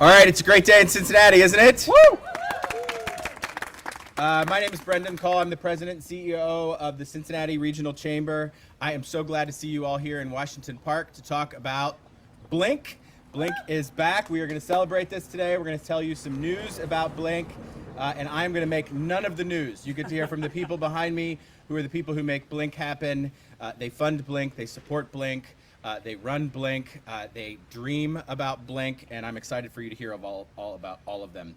All right, it's a great day in Cincinnati, isn't it? Woo! My name is Brendon Cull. I'm the president and CEO of the Cincinnati Regional Chamber. I am so glad to see you all here in Washington Park to talk about Blink. Blink is back. We are going to celebrate this today. We're going to tell you some news about Blink, and I'm going to make none of the news. You get to hear from the people behind me, who are the people who make Blink happen. They fund Blink, they support Blink, they run Blink, they dream about Blink, and I'm excited for you to hear all about all of them.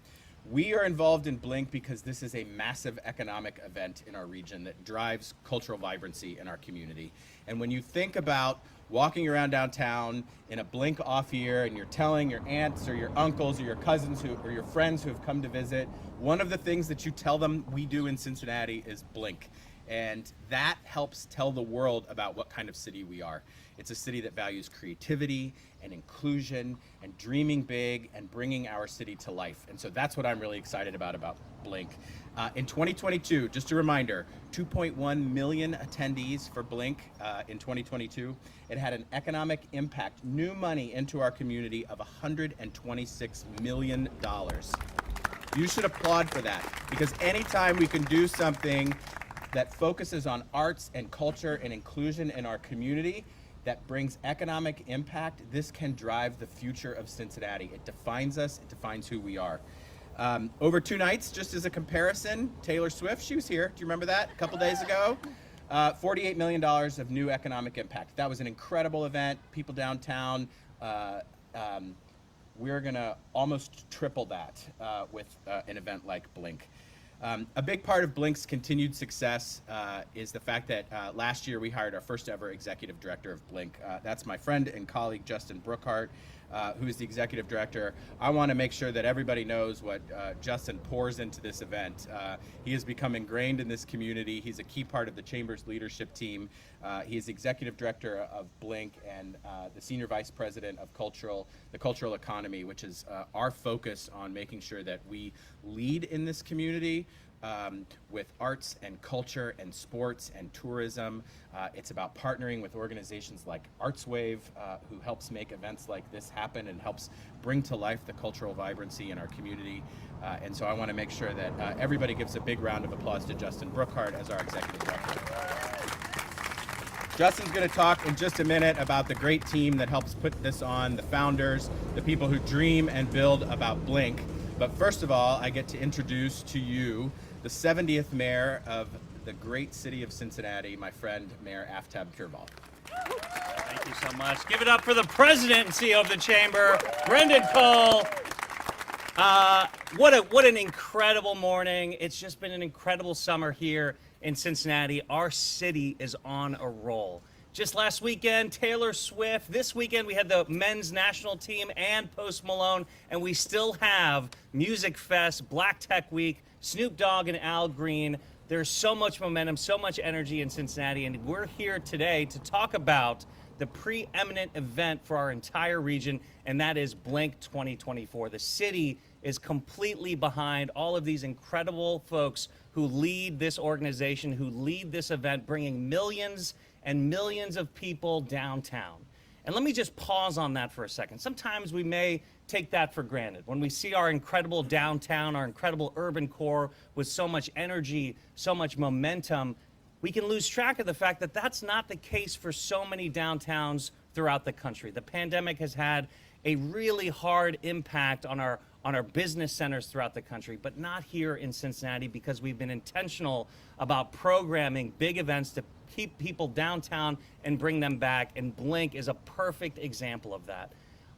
We are involved in Blink because this is a massive economic event in our region that drives cultural vibrancy in our community. And when you think about walking around downtown in a Blink off year and you're telling your aunts or your uncles or your cousins or your friends who have come to visit, one of the things that you tell them we do in Cincinnati is Blink. And that helps tell the world about what kind of city we are. It's a city that values creativity and inclusion and dreaming big and bringing our city to life. And so that's what I'm really excited about Blink. In 2022, just a reminder, 2.1 million attendees for Blink in 2022. It had an economic impact, new money into our community of $126 million. You should applaud for that, because anytime we can do something that focuses on arts and culture and inclusion in our community, that brings economic impact, this can drive the future of Cincinnati. It defines us, it defines who we are. Over 2 nights, just as a comparison, Taylor Swift, she was here, do you remember that, a couple days ago? $48 million of new economic impact. That was an incredible event, people downtown. We're gonna almost triple that with an event like Blink. A big part of Blink's continued success is the fact that last year we hired our first ever executive director of Blink. That's my friend and colleague Justin Brookhart, who is the executive director. I want to make sure that everybody knows what Justin pours into this event. He has become ingrained in this community. He's a key part of the Chamber's leadership team. He is the executive director of Blink and the senior vice president of the cultural economy, which is our focus on making sure that we lead in this community with arts and culture and sports and tourism. It's about partnering with organizations like ArtsWave, who helps make events like this happen and helps bring to life the cultural vibrancy in our community. And so I want to make sure that everybody gives a big round of applause to Justin Brookhart as our executive director. Justin's going to talk in just a minute about the great team that helps put this on, the founders, the people who dream and build about Blink. But first of all, I get to introduce to you the 70th mayor of the great city of Cincinnati, my friend, Mayor Aftab Kirball. Thank you so much. Give it up for the president and CEO of the Chamber, Brendon Cull. What an incredible morning. It's just been an incredible summer here in Cincinnati. Our city is on a roll. Just last weekend, Taylor Swift. This weekend, we had the men's national team and Post Malone, and we still have Music Fest, Black Tech Week, Snoop Dogg and Al Green. There's so much momentum, so much energy in Cincinnati, and we're here today to talk about the preeminent event for our entire region, and that is Blink 2024. The city is completely behind all of these incredible folks who lead this organization, who lead this event, bringing millions and millions of people downtown. And let me just pause on that for a second. Sometimes we may take that for granted. When we see our incredible downtown, our incredible urban core with so much energy, so much momentum, we can lose track of the fact that that's not the case for so many downtowns throughout the country. The pandemic has had a really hard impact on our business centers throughout the country, but not here in Cincinnati, because we've been intentional about programming big events to keep people downtown and bring them back, and Blink is a perfect example of that.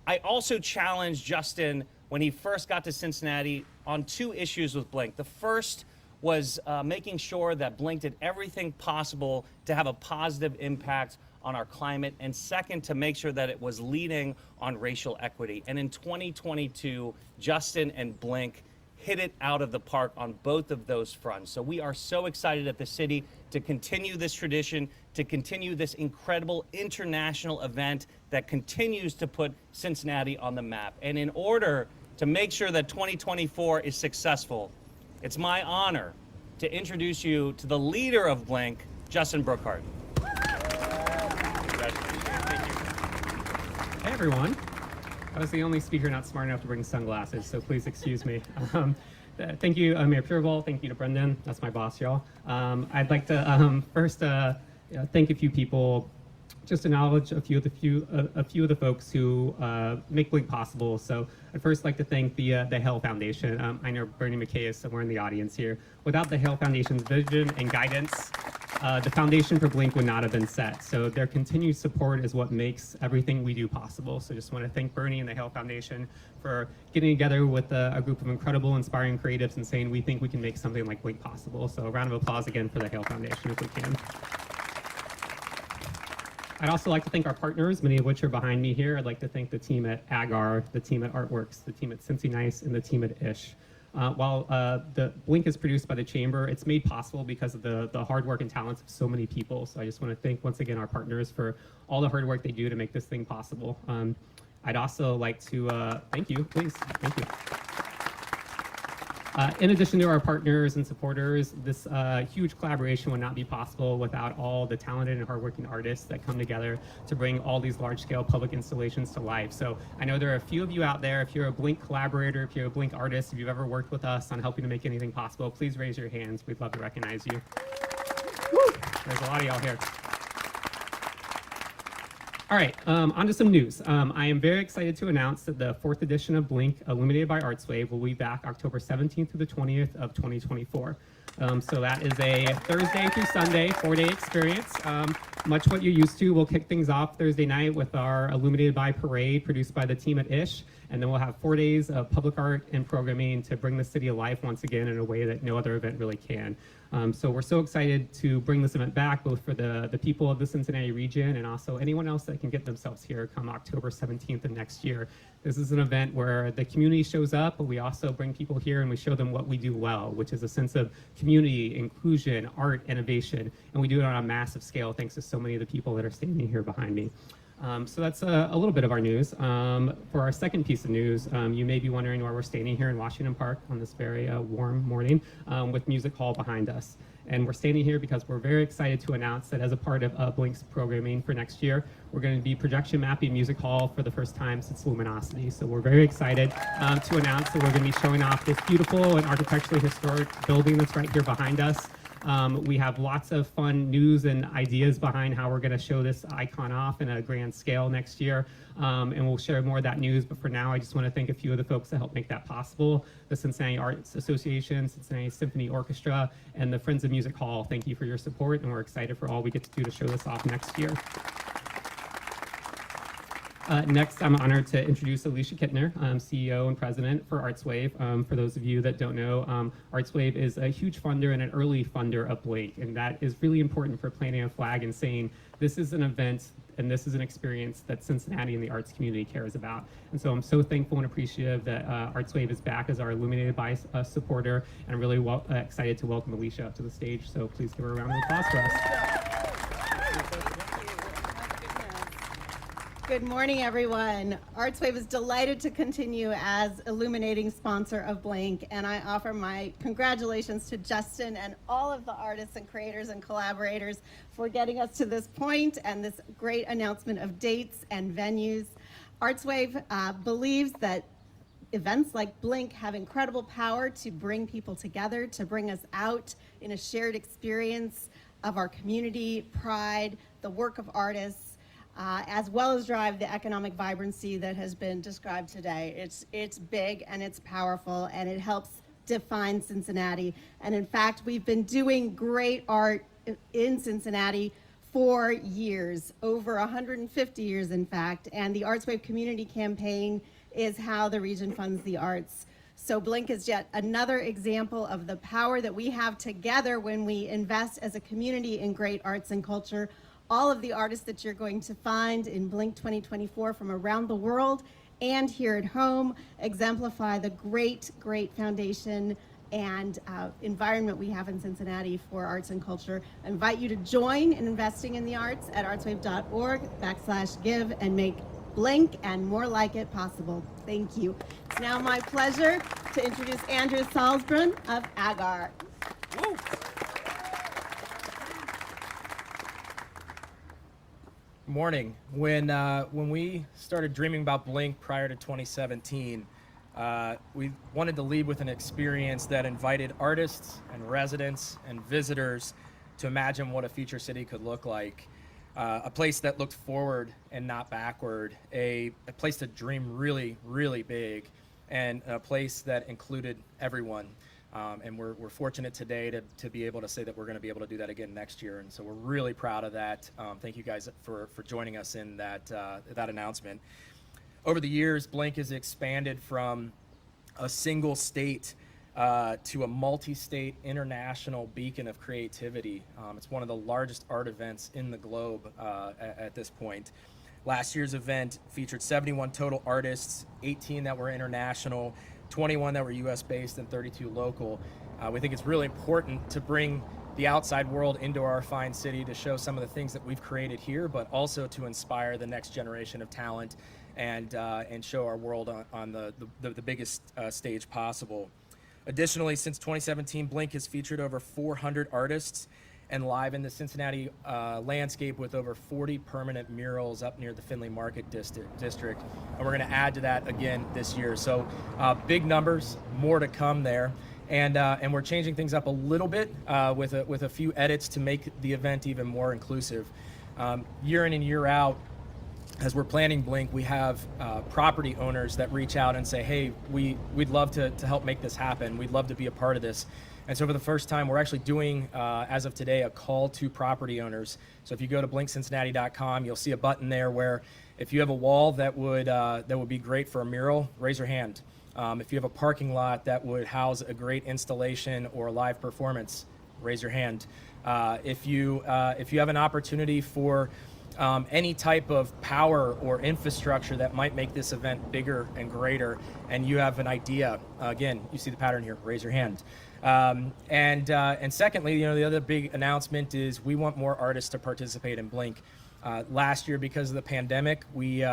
I also challenged Justin when he first got to Cincinnati on 2 issues with Blink. The first was making sure that Blink did everything possible to have a positive impact on our climate, and second, to make sure that it was leading on racial equity. And in 2022, Justin and Blink hit it out of the park on both of those fronts. So we are so excited at the city to continue this tradition, to continue this incredible international event that continues to put Cincinnati on the map. And in order to make sure that 2024 is successful, it's my honor to introduce you to the leader of Blink, Justin Brookhart. Hey everyone. I was the only speaker not smart enough to bring sunglasses, so please excuse me. Thank you, Mayor Pureval. Thank you to Brendon. That's my boss, y'all. I'd like to first thank a few people, just acknowledge a few of the folks who make Blink possible. So I'd first like to thank the Hale Foundation. I know Bernie McKay is somewhere in the audience here. Without the Hale Foundation's vision and guidance, the foundation for Blink would not have been set. So their continued support is what makes everything we do possible. So just want to thank Bernie and the Hale Foundation for getting together with a group of incredible, inspiring creatives and saying we think we can make something like Blink possible. So a round of applause again for the Hale Foundation if we can. I'd also like to thank our partners, many of which are behind me here. I'd like to thank the team at Agar, the team at Artworks, the team at Cincy Nice, and the team at Ish. While the Blink is produced by the Chamber, it's made possible because of the hard work and talents of so many people. So I just want to thank once again our partners for all the hard work they do to make this thing possible. I'd also like to thank you, please, thank you. In addition to our partners and supporters, this huge collaboration would not be possible without all the talented and hardworking artists that come together to bring all these large-scale public installations to life. So I know there are a few of you out there. If you're a Blink collaborator, if you're a Blink artist, if you've ever worked with us on helping to make anything possible, please raise your hands. We'd love to recognize you. Woo! There's a lot of y'all here. All right, on to some news. I am very excited to announce that the 4th edition of Blink, illuminated by ArtsWave, will be back October 17th through the 20th of 2024. So that is a Thursday through Sunday, 4-day experience. Much what you're used to. We'll kick things off Thursday night with our Illuminated by Parade, produced by the team at Ish. And then we'll have 4 days of public art and programming to bring the city alive once again in a way that no other event really can. So we're so excited to bring this event back, both for the people of the Cincinnati region and also anyone else that can get themselves here come October 17th of next year. This is an event where the community shows up, but we also bring people here and we show them what we do well, which is a sense of community, inclusion, art, innovation, and we do it on a massive scale thanks to so many of the people that are standing here behind me. So that's a little bit of our news. For our second piece of news, you may be wondering why we're standing here in Washington Park on this very warm morning with Music Hall behind us. And we're standing here because we're very excited to announce that as a part of Blink's programming for next year, we're going to be projection mapping Music Hall for the first time since Luminosity. So we're very excited to announce that we're going to be showing off this beautiful and architecturally historic building that's right here behind us. We have lots of fun news and ideas behind how we're going to show this icon off in a grand scale next year, and we'll share more of that news. But for now, I just want to thank a few of the folks that helped make that possible: the Cincinnati Arts Association, Cincinnati Symphony Orchestra, and the Friends of Music Hall. Thank you for your support, and we're excited for all we get to do to show this off next year. Next, I'm honored to introduce Alicia Kittner, CEO and President for ArtsWave. For those of you that don't know, ArtsWave is a huge funder and an early funder of Blink, and that is really important for planting a flag and saying this is an event and this is an experience that Cincinnati and the arts community cares about. And so I'm so thankful and appreciative that ArtsWave is back as our Illuminated by supporter, and I'm really excited to welcome Alicia up to the stage. So please give her a round of applause for us. Good morning, everyone. ArtsWave is delighted to continue as illuminating sponsor of Blink, and I offer my congratulations to Justin and all of the artists and creators and collaborators for getting us to this point and this great announcement of dates and venues. ArtsWave believes that events like Blink have incredible power to bring people together, to bring us out in a shared experience of our community, pride, the work of artists, as well as drive the economic vibrancy that has been described today. It's big and it's powerful, and it helps define Cincinnati. And in fact, we've been doing great art in Cincinnati for years, over 150 years in fact, and the ArtsWave Community Campaign is how the region funds the arts. So Blink is yet another example of the power that we have together when we invest as a community in great arts and culture. All of the artists that you're going to find in Blink 2024 from around the world and here at home exemplify the great foundation and environment we have in Cincinnati for arts and culture. I invite you to join in investing in the arts at artswave.org/give and make Blink and more like it possible. Thank you. It's now my pleasure to introduce Andrew Salzbrun of Agar. Woo. Morning. When we started dreaming about Blink prior to 2017, we wanted to lead with an experience that invited artists and residents and visitors to imagine what a future city could look like. A place that looked forward and not backward, a place to dream really, really big, and a place that included everyone. And we're fortunate today to be able to say that we're going to be able to do that again next year. And so we're really proud of that. Thank you guys for joining us in that announcement. Over the years, Blink has expanded from a single state to a multi-state international beacon of creativity. It's one of the largest art events in the globe at this point. Last year's event featured 71 total artists, 18 that were international, 21 that were US based, and 32 local. We think it's really important to bring the outside world into our fine city to show some of the things that we've created here, but also to inspire the next generation of talent and show our world on the biggest stage possible. Additionally, since 2017, Blink has featured over 400 artists and live in the Cincinnati landscape with over 40 permanent murals up near the Findlay Market District. And we're going to add to that again this year. So big numbers, more to come there. And we're changing things up a little bit with a few edits to make the event even more inclusive. Year in and year out, as we're planning Blink, we have property owners that reach out and say, hey, we'd love to help make this happen. We'd love to be a part of this. And so for the first time, we're actually doing, as of today, a call to property owners. So if you go to blinkcincinnati.com, you'll see a button there where if you have a wall that would be great for a mural, raise your hand. If you have a parking lot that would house a great installation or a live performance, raise your hand. If you have an opportunity for any type of power or infrastructure that might make this event bigger and greater, and you have an idea, again, you see the pattern here, raise your hand. And secondly, the other big announcement is we want more artists to participate in Blink. Last year, because of the pandemic, we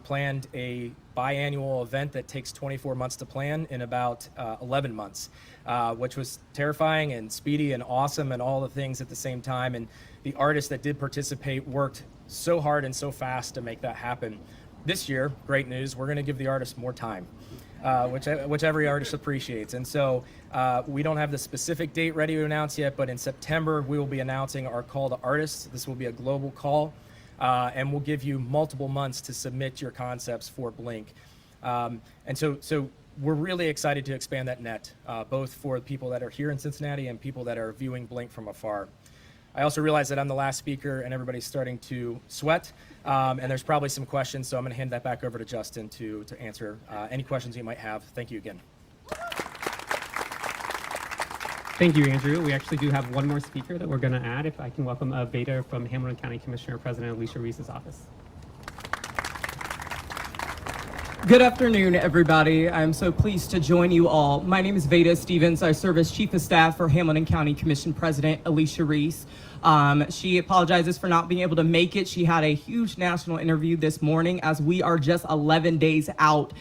planned a biannual event that takes 24 months to plan in about 11 months, which was terrifying and speedy and awesome and all the things at the same time. And the artists that did participate worked so hard and so fast to make that happen. This year, great news, we're going to give the artists more time, which every artist appreciates. And so we don't have the specific date ready to announce yet, but in September, we will be announcing our call to artists. This will be a global call. And we'll give you multiple months to submit your concepts for Blink. And so we're really excited to expand that net, both for people that are here in Cincinnati and people that are viewing Blink from afar. I also realize that I'm the last speaker and everybody's starting to sweat, and there's probably some questions, so I'm gonna hand that back over to Justin to answer any questions you might have. Thank you again. Thank you, Andrew. We actually do have one more speaker that we're going to add. If I can welcome Veda from Hamilton County Commissioner President Alicia Reese's office. Good afternoon, everybody. I'm so pleased to join you all. My name is Veda Stevens. I serve as Chief of Staff for Hamilton County Commission President Alicia Reese. She apologizes for not being able to make it. She had a huge national interview this morning as we are just 11 days out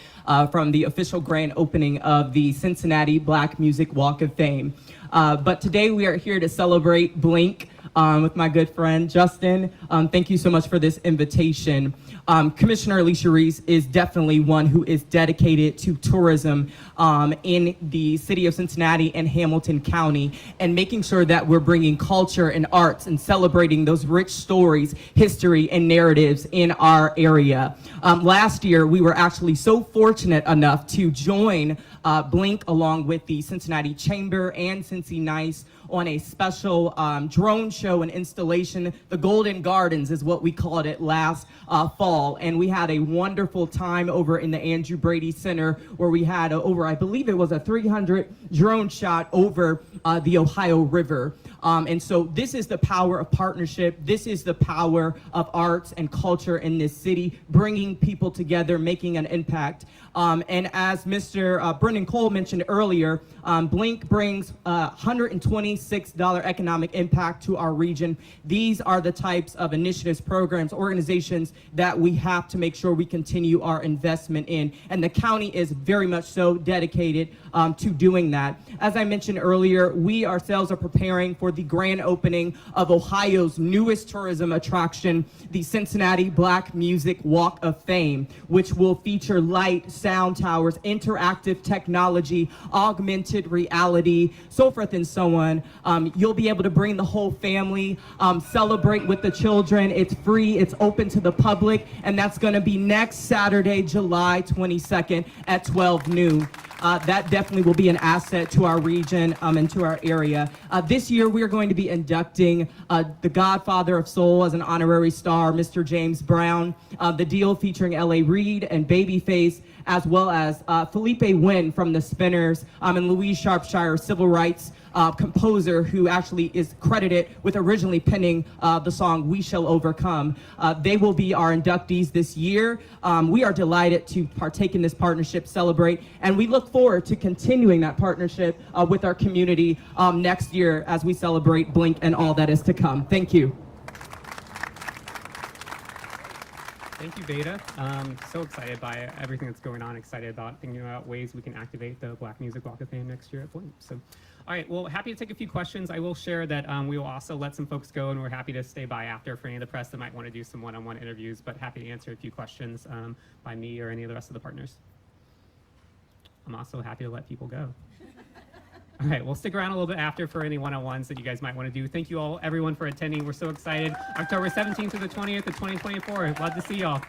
from the official grand opening of the Cincinnati Black Music Walk of Fame. But today we are here to celebrate Blink with my good friend Justin. Thank you so much for this invitation. Commissioner Alicia Reese is definitely one who is dedicated to tourism in the city of Cincinnati and Hamilton County, and making sure that we're bringing culture and arts and celebrating those rich stories, history, and narratives in our area. Last year, we were actually so fortunate enough to join Blink along with the Cincinnati Chamber and Cincy Nice on a special drone show and installation. The Golden Gardens is what we called it last fall. And we had a wonderful time over in the Andrew Brady Center, where we had over, I believe it was a 300 drone shot over the Ohio River. And so this is the power of partnership. This is the power of arts and culture in this city, bringing people together, making an impact. And as Mr. Brendon Cull mentioned earlier, Blink brings $126 economic impact to our region. These are the types of initiatives, programs, organizations that we have to make sure we continue our investment in. And the county is very much so dedicated to doing that. As I mentioned earlier, we ourselves are preparing for the grand opening of Ohio's newest tourism attraction, the Cincinnati Black Music Walk of Fame, which will feature light, sound towers, interactive technology, augmented reality, so forth and so on. You'll be able to bring the whole family, celebrate with the children. It's free, it's open to the public, and that's going to be next Saturday, July 22nd at 12 noon. That definitely will be an asset to our region and to our area. This year, we are going to be inducting the Godfather of Soul as an honorary star, Mr. James Brown, the deal featuring L.A. Reid and Babyface, as well as Felipe Wynn from the Spinners and Louise Sharpshire, civil rights composer who actually is credited with originally penning the song We Shall Overcome. They will be our inductees this year. We are delighted to partake in this partnership, celebrate, and we look forward to continuing that partnership with our community next year as we celebrate Blink and all that is to come. Thank you. Thank you, Veda. So excited by everything that's going on. Excited about thinking about ways we can activate the Black Music Walk of Fame next year at Blink. So, all right, well, happy to take a few questions. I will share that we will also let some folks go, and we're happy to stay by after for any of the press that might want to do some one-on-one interviews, but happy to answer a few questions by me or any of the rest of the partners. I'm also happy to let people go. All right, we'll stick around a little bit after for any one-on-ones that you guys might want to do. Thank you all, everyone, for attending. We're so excited. October 17th through the 20th of 2024. Love to see y'all.